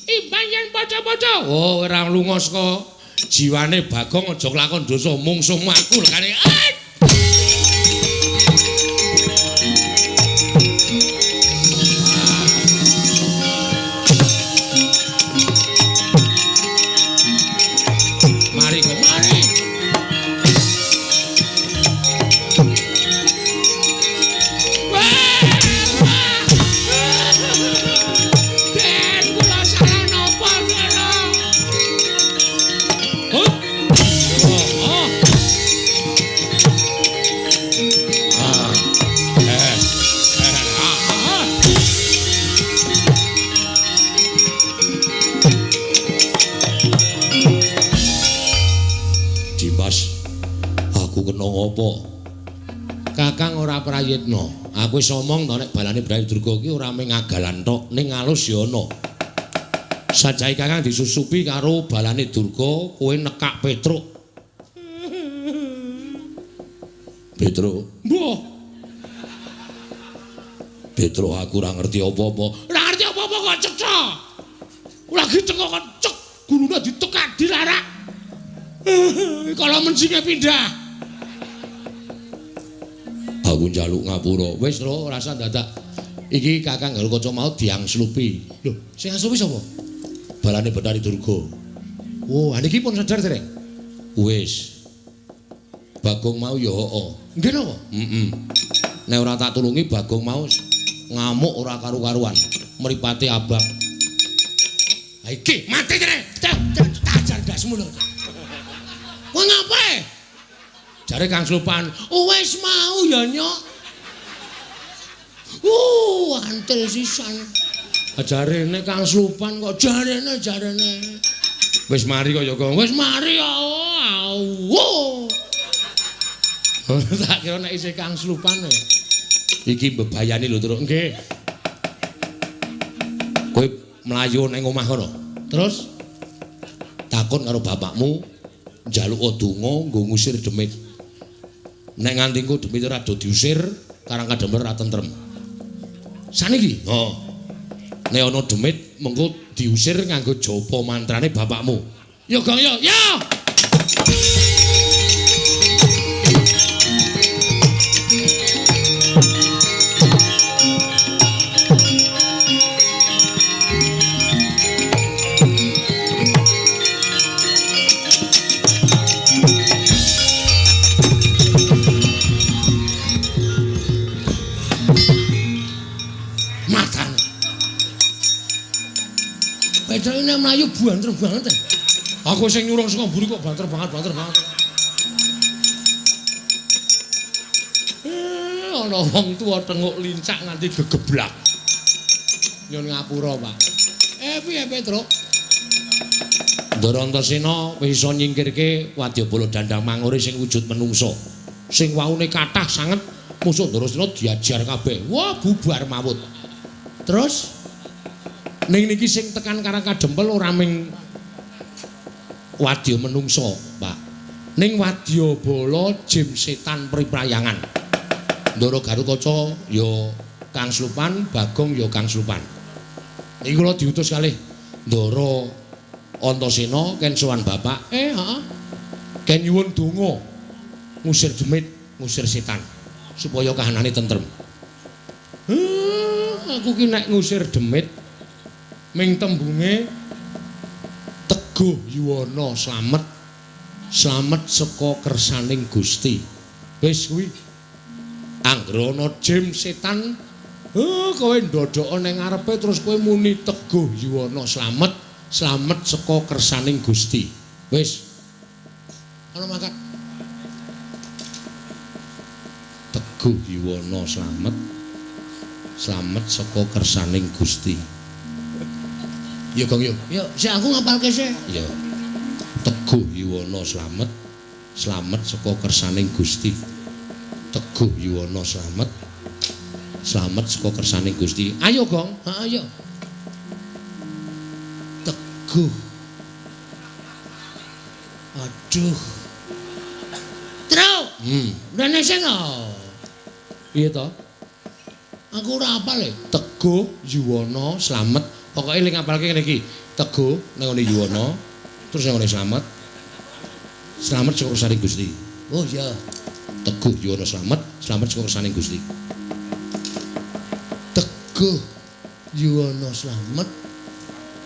Imbang yen paca-paca. Oh, ora lunga saka jiwane Bagong aja lakon dosa mungsuh aku lekane. Mari kok mari. Apa? Kakang ora prayitna. Aku wis omong to nek balane Brayu Durga iki ora mung ngagalan tok, ning alus ya ana. Sajahe Kakang disusupi karo balane Durga, kowe nekak Petruk. Petruk. Mbah. Petruk aku ora ngerti apa-apa. Ora ngerti apa-apa kok cecok. Lagi tengok kok cek gulune ditekak dilarak. Kalau mencinge pindah. Aku njaluk ngapura. Wis lho, rasa dadak. Iki Kakang karo kanca mau diangslupi. Lho, sing angslupi sapa? Balane Bathari Durga. Oh, niki pun sadar dereng. Wis. Bagong mau ya hooh. Nggih napa? Heeh. Nek ora tak tulungi Bagong mau ngamuk ora karu-karuan. Mripate abang. Ha iki mati kene. Tajar dasmu lho. Kowe ngapae? Jare Kang Slupan, wis mau ya nyok. Antel sisan. Jarene Kang Slupan kok jarene. Wis mari kok ya, Kang. Wis mari ya. Tak kira nek isih Kang Slupan. Iki mbebayani lho, Truk. Nggih. Kowe mlayu ning omah kono. Terus takon karo bapakmu njaluk donga nggo ngusir demit. Nek nganti engko demit ora do diusir, karang kademel ora tentrem. Saniki? Oh. Nek ana demit mengko diusir nganggo japa mantrane bapakmu. Yo, Gong, yo. Yo. Ini melayu banter banget. Aku sing nyurung saka mburi kok banter banget. Ana wong tuwa tenguk lincak nganti gegeblak. Nyun ngapura, Pak. Piye Petruk? Ndara Antasena wis iso nyingkirke Wadyabala Dandang Mangure sing wujud menungso. Sing waune kathah sanget musuh Ndarasena diajar kabeh. Wah, bubar mawut. Terus ning niki sing tekan Karang Kadempel ora ming wadya menungso, Pak. Ning Wadyabala jim setan priprayangan. Ndara Garukaca ya Kang Slupan, Bagong ya Kang Slupan. Iki kula diutus kalih Ndara Antasena ken sowan Bapak. Heeh. Ken nyuwun donga ngusir demit, ngusir setan supaya kahanane tentrem. Aku ki nek ngusir demit ming tembunge Teguh Yuwana slamet saka kersaning Gusti. Wis kuwi anggere ana jim setan kowe ndodhok ning ngarepe terus kowe muni Teguh Yuwana slamet saka kersaning Gusti. Wis ana mangkat Teguh Yuwana slamet saka kersaning Gusti. Ya Gong yo. Yo, sik aku ngapalke sik. Ya. Teguh Yuwana slamet saka kersaning Gusti. Teguh Yuwana slamet saka kersaning Gusti. Ayo Gong, ayo. Teguh. Aduh. Truk. Rene ngene sing piye to? Aku ora apal e. Teguh Yuwana Slamet. Pokoke eling apalke ngene iki. Teguh nang ngene Yuwana, terus nang ngene Slamet. Slamet saka kersane Gusti. Oh iya. Teguh Yuwana Slamet, Slamet saka kersane Gusti. Teguh Yuwana Slamet,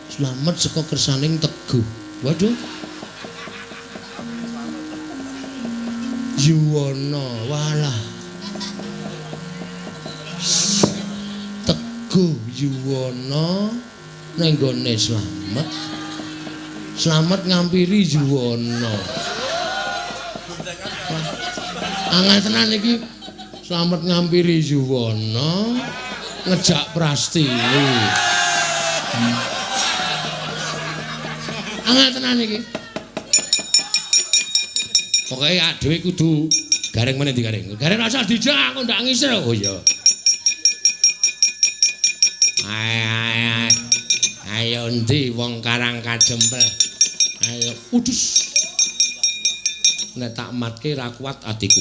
Slamet saka kersaning Teguh. Waduh. Yuwana, walah. Teguh Yuwana ning gone Slamet. Slamet ngampiri Yuwana. Angel tenan iki. Slamet ngampiri Yuwana ngejak Prasti. Angel tenan iki. Pokoke dhewe kudu gareng meneh ndi gareng. Gareng rasa dijak kok ndak ngisir. Oh iya. Ayo endi wong Karang Kajempel. Ayo udus. Nek tak matke ra kuat atiku.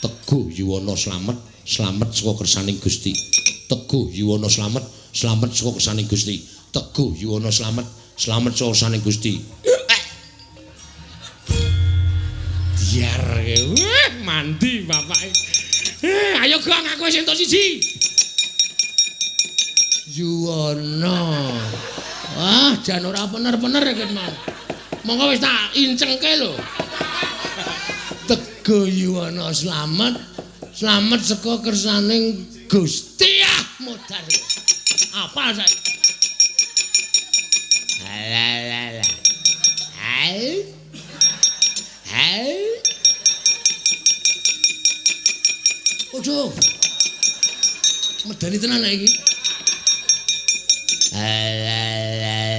Teguh Yuwana Slamet, Slamet saka kersaning Gusti. Teguh Yuwana Slamet, Slamet saka kersaning Gusti. Teguh Yuwana Slamet, Slamet saka kersaning Gusti. Diar mandi bapake. Ayo Gong aku wis entuk siji. Yuwana. Wah, jan ora bener-bener iki mau. Monggo wis tak incengke lho. Teguh Yuwana Slamet, Slamet saka kersaning Gusti modar. Apa saiki? Alah. Hai. Ojo. Medani tenan iki. Alah.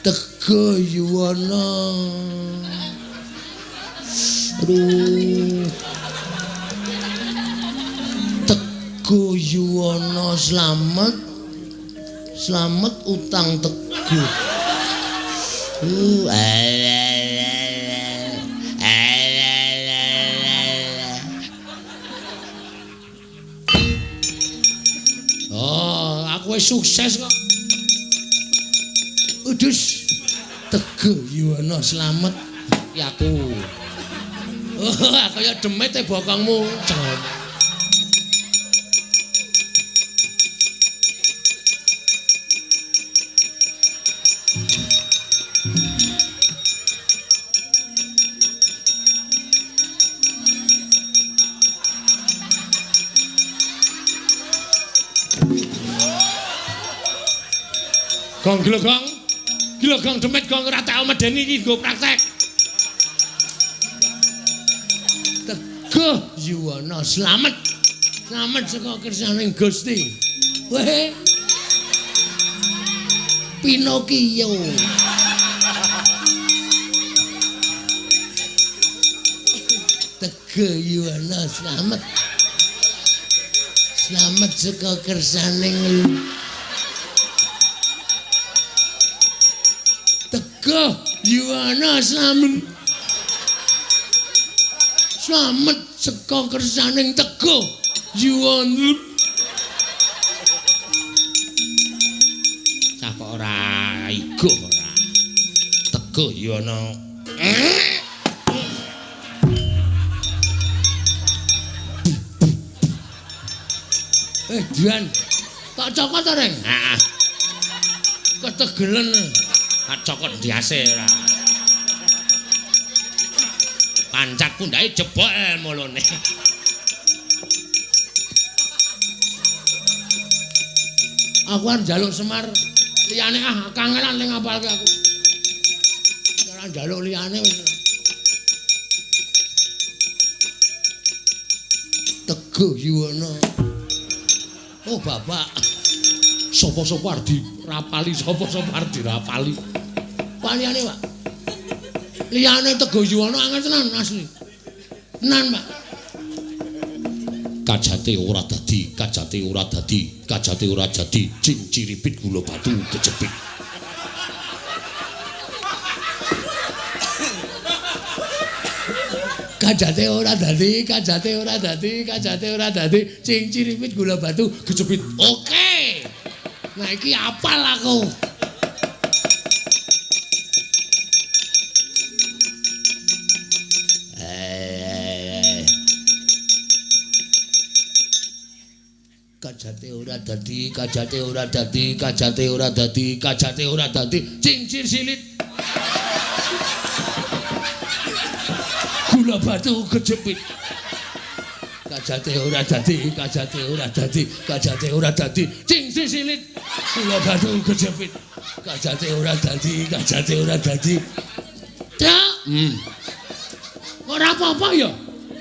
Teguh Yuwana. Aduh. Teguh Yuwana Slamet. Slamet utang Teguh. Oh, aku wis sukses kok. Udus. Teguh Yuwana Slamet. Ya aku. Oh, kaya demit bokongmu. Gong gila gong demit gong ora tau medeni iki nggo praktek. Teguh Yuwana Slamet. Slamet saka kersaning Gusti. Weh. Pinokio. Teguh Yuwana Slamet. Slamet saka kersaning Teguh Yuwana Slamet. Slamet saka kersaning Teguh Yuwana. Cah kok ora igo ora. Teguh Yuwana. Dian, tak cokot ta, Reng? Heeh. Ketegelen. Tak cokot diase ora. Pancat pundake jebol mulune. Aku arep njaluk Semar liyane kangenan ning ngapalke aku. Ora njaluk liyane wis. Teguh Yuwana. Oh bapak, sopo-sopo ardi rapali, sopo-sopo ardi rapali. Paliyane pak, liyane Teguh Yuwana angel tenan asli, tenan pak. Kajate ora dadi, kajate ora dadi, kajate ora jadi, jing ciripit gula batu kejepit. kajate ora dadi, cing ciripit gula batu kejepit. Oke. Nah iki apal aku. Kajate ora dadi, cincir silit. Gula batu kejepit. Kajate ora dadi, cincir silit. Gula batu kejepit. Kajate ora dadi. Dak. Ora apa-apa ya?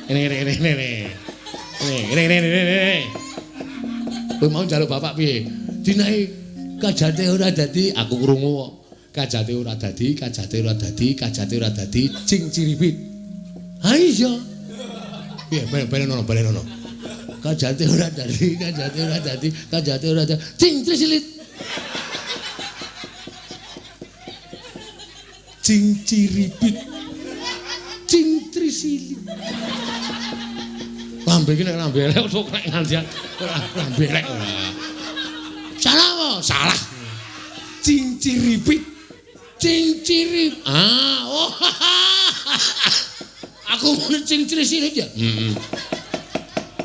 Ini. Kowe mau njaluk bapak piye? Dinae kajate ora dadi, aku krungu kok. Kajate ora dadi, cing ciripit. Ha iya. Piye balenono. Kajate ora dadi, cing silit. Cing ciripit. Cing silit. Lambe iki nek lambe elek sok nek ngandian lambe elek. Salah apa? Salah. Cinciripit. Cincirip. Oh. Aku mau cincirip ya.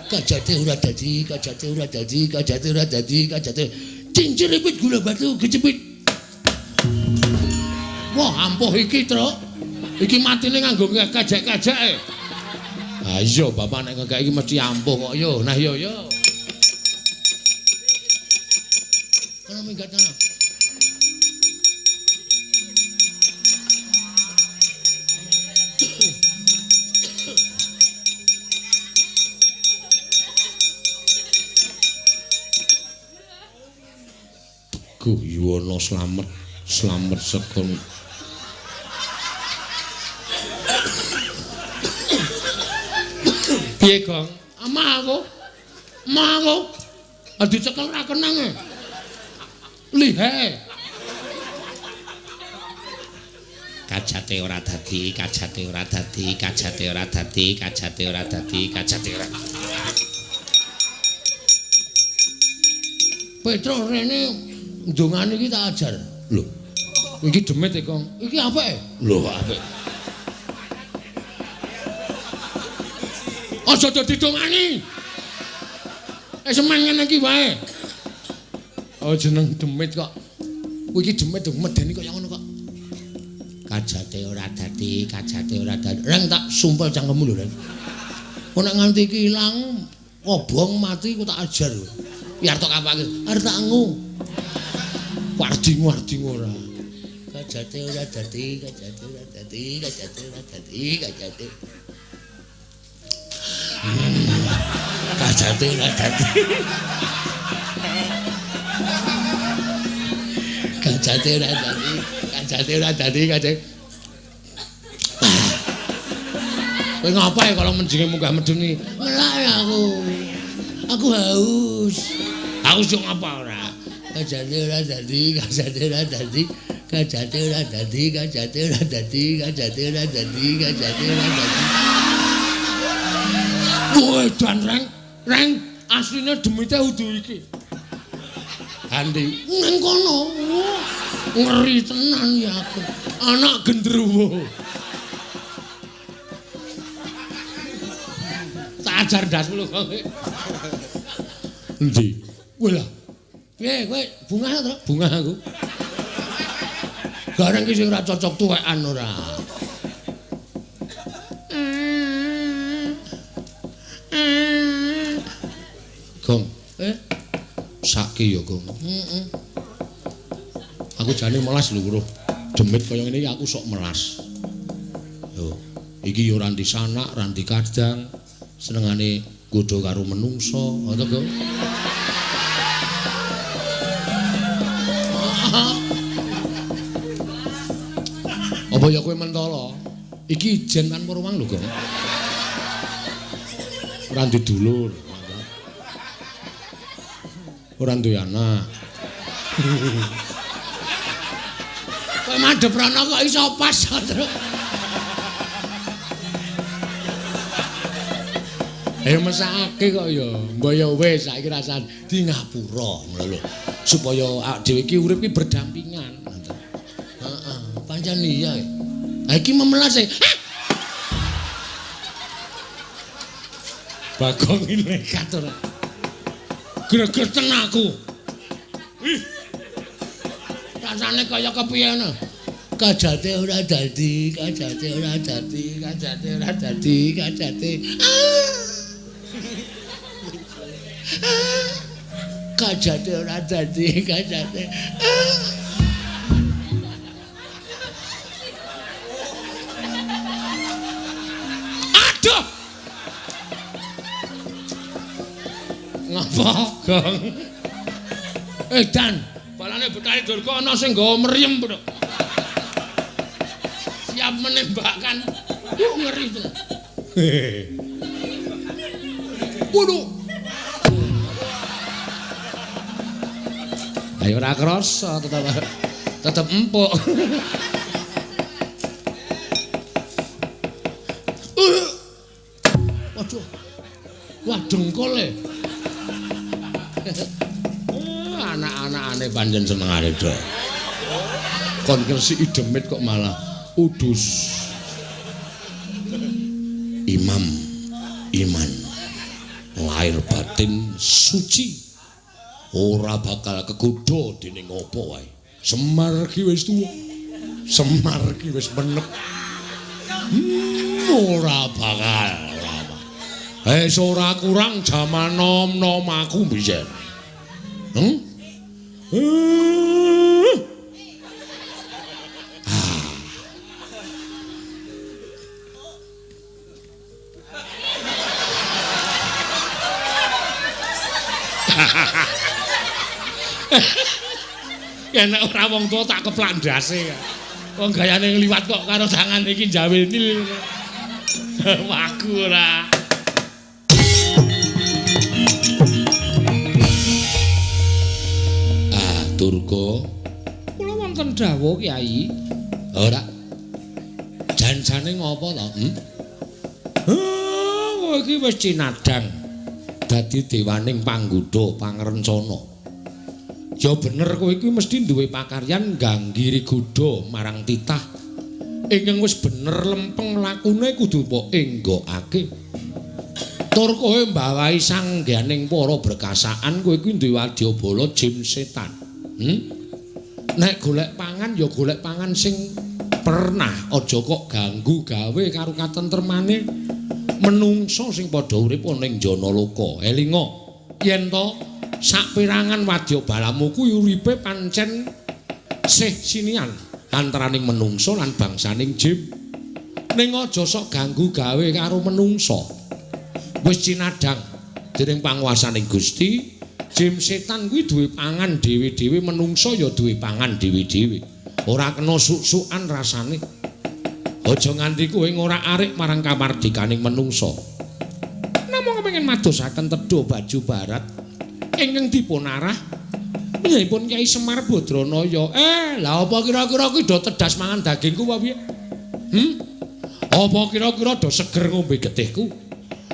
Kajate ora dadi. Cinciripit gula batu kejepit. Wah, ampuh iki, Truk. Iki matine nganggo kajak-kajake. Ah iya bapak nek ngekek iki mesti ampuh kok yo. Nah yo. Kono minggat ana. Guyono slamet sekon. Piye, Gong? Amah aku. Dicekel ra kenang e. Lihe. Kajate ora dadi. Petro rene ndongane iki tak ajar. Lho. Iki demit e, Kong. Iki apike? Lho, apik. Aja dadi dongani. Semen ngene iki wae. Oh jeneng demit kok. Kuwi iki demit dong medeni kaya ngono kok. Kajate ora dadi. Reng tak sumpel cangkemmu lho, Reng. Kok nek nganti iki ilang, obong mati ku tak ajar. Biar tok apake? Arep tak ngu. Warding ora. Kajate ora dadi. Kajate ora dadi. Kowe ngapae kalau menjinge munggah medeni? Ngelak aku. Aku haus. Haus yo ngapa ora? Kajate ora dadi. Woi, dan Reng, asline demite udu iki. Andi, nang kono. Ngeri tenan ya aku. Anak gendruwo. Tak ajar das lho kowe. Endi? Kowe lah. Piye kowe bungah to? Bungah aku. Gareng ki sing ora cocok tuwekan ora. Gong, sakit ya Gong. Aku jane melas lho, Bro. Demit kaya ngene iki aku sok melas. Yo, iki yo ora sanak, ora kadang, senengane godho karo menungso, ngono Gong. Apa ya kowe mentolo? Iki ijen kan Purwang lho, Gong. Ora ndek dulur. Ora duwe anak. Kowe madhep rono kok iso pas, Truk. Mesake kok ya. Mbok ya wis saiki rasane di ngapura ngono lho. Supaya awake dhewe iki urip iki berdampingan. Heeh, pancen iya. Ha iki memelas e. Bagong iki nekat ora. Gregeten aku. Ih. Rasane kaya kepiye ngono. Kajate ora dadi, kajate ora dadi, kajate ora dadi, kajate. Kajate ora dadi, kajate. Aduh. Ngapa, Gong? Dan, balane betahe Durga ana sing nggawa mriyem, Bro. Siap menembakkan. Ngeri tenan. Waduh. Ayo ora krasa tetep empuk. Waduh. Wah dengkole. Anak-anakane panjen senengane do. Kon kresiki demit kok malah udus. Imam iman lahir batin suci ora bakal kegodha dening apa wae. Semar ki wis tuwa. Semar ki wis menep. Ora bakal. Ora kurang jaman nom-nom aku mbiyen. Nek ora wong tuwa tak keplak ndase. Wong gayane ngliwat kok karo tangan iki jawe nil. Waku ora. Ah, Durga. Kula wonten dawuh, Kyai. Ora. Jansane ngopo to? Kowe iki wis cinadang dadi dewaning panggoda pangrencana. Ya bener kowe iki mesti duwe pakaryan ngganggi goda marang titah. Ingkang wis bener lempeng lakune kudu mbok enggokake. Tur kowe mbawahi sangganing para berkasaan kowe iki duwe wadyabala jim setan. Nek golek pangan ya golek pangan sing pernah, aja kok ganggu gawe karo katentremane menungso sing padha urip ana ing Janaloka. Elinga yen to saperangan wadyabalamu kuwi uripe pancen sih sinian antaraning menungso lan bangsaning jin. Ning aja sok ganggu gawe karo menungso. Wis cinadang dening panguwasaning Gusti, jin setan kuwi duwe pangan dhewe-dhewe, menungso ya duwe pangan dhewe-dhewe. Ora kena suk-sukan rasane. Aja nganti kowe ora arik marang kamardikaning menungso. Namung kepengin madosaken tedha baju barat ingkang dipunarah menyahipun Kyai Semar Badranaya. Lah apa kira-kira kuwi do tedas mangan dagingku apa piye? Apa kira-kira do seger ngombe getihku?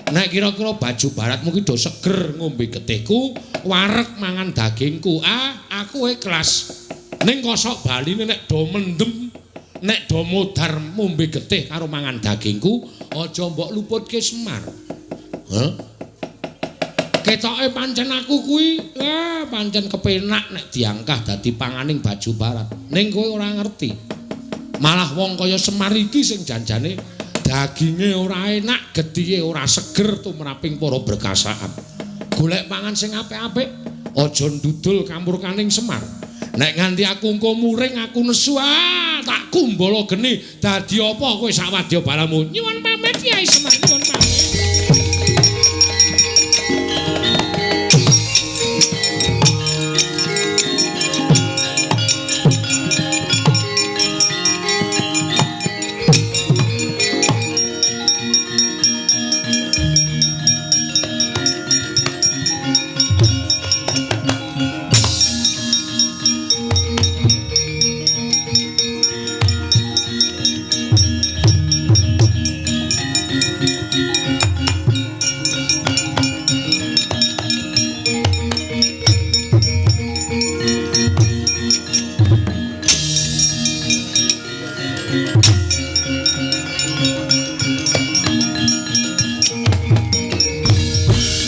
Nek kira-kira baju baratmu ki do seger ngombe getihku, wareg mangan dagingku. Aku ikhlas. Ning kosok baline nek do mendem, nek do modar ngombe getih karo mangan dagingku, aja mbok luputke Semar. Ketoke pancen aku kuwi pancen kepenak nek diangkah dadi panganing baju barat. Ning kowe ora ngerti. Malah wong kaya Semar iki sing janjane daginge ora enak, gethihe ora seger tumraping para berkasaan. Golek pangan sing apik-apik, aja ndudul kamurkaning Semar. Nek nganti aku engko muring aku nesu tak kumbala geni dadi apa kowe sak wadyabalamu. Nyuwun pamit Kyai Semar.